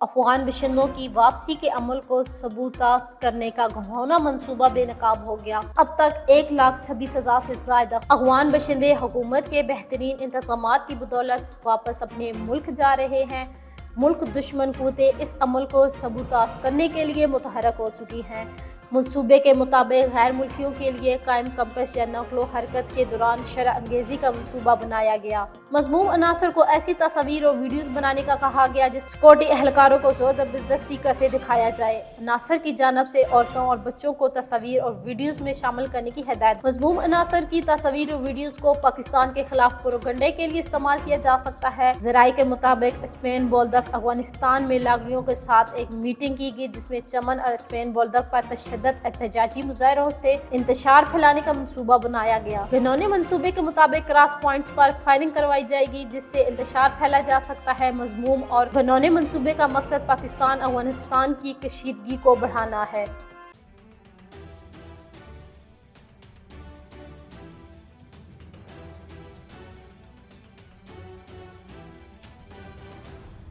افغان باشندوں کی واپسی کے عمل کو سبوتاژ کرنے کا گھناؤنا منصوبہ بے نقاب ہو گیا۔ اب تک 1,26,000 سے زائد افغان باشندے حکومت کے بہترین انتظامات کی بدولت واپس اپنے ملک جا رہے ہیں۔ ملک دشمن قوتیں اس عمل کو سبوتاژ کرنے کے لیے متحرک ہو چکی ہیں۔ منصوبے کے مطابق غیر ملکیوں کے لیے قائم کیمپس یا نقل و حرکت کے دوران شرح انگیزی کا منصوبہ بنایا گیا۔ مذموم عناصر کو ایسی تصاویر اور ویڈیوز بنانے کا کہا گیا جس سیکورٹی اہلکاروں کو زور زبردستی کرتے دکھایا جائے۔ عناصر کی جانب سے عورتوں اور بچوں کو تصاویر اور ویڈیوز میں شامل کرنے کی ہدایت۔ مذموم عناصر کی تصاویر اور ویڈیوز کو پاکستان کے خلاف پروپیگنڈے کے لیے استعمال کیا جا سکتا ہے۔ ذرائع کے مطابق اسپین بولدک افغانستان میں لاغیوں کے ساتھ ایک میٹنگ کی گئی جس میں چمن اور اسپین بولدک پر تشدد احتجاجی مظاہروں سے انتشار پھیلانے کا منصوبہ بنایا گیا۔ گھنونے منصوبے کے مطابق کراس پوائنٹس پر فائرنگ کروائی جائے گی جس سے انتشار پھیلا جا سکتا ہے۔ مذموم اور گھنونے منصوبے کا مقصد پاکستان افغانستان کی کشیدگی کو بڑھانا ہے۔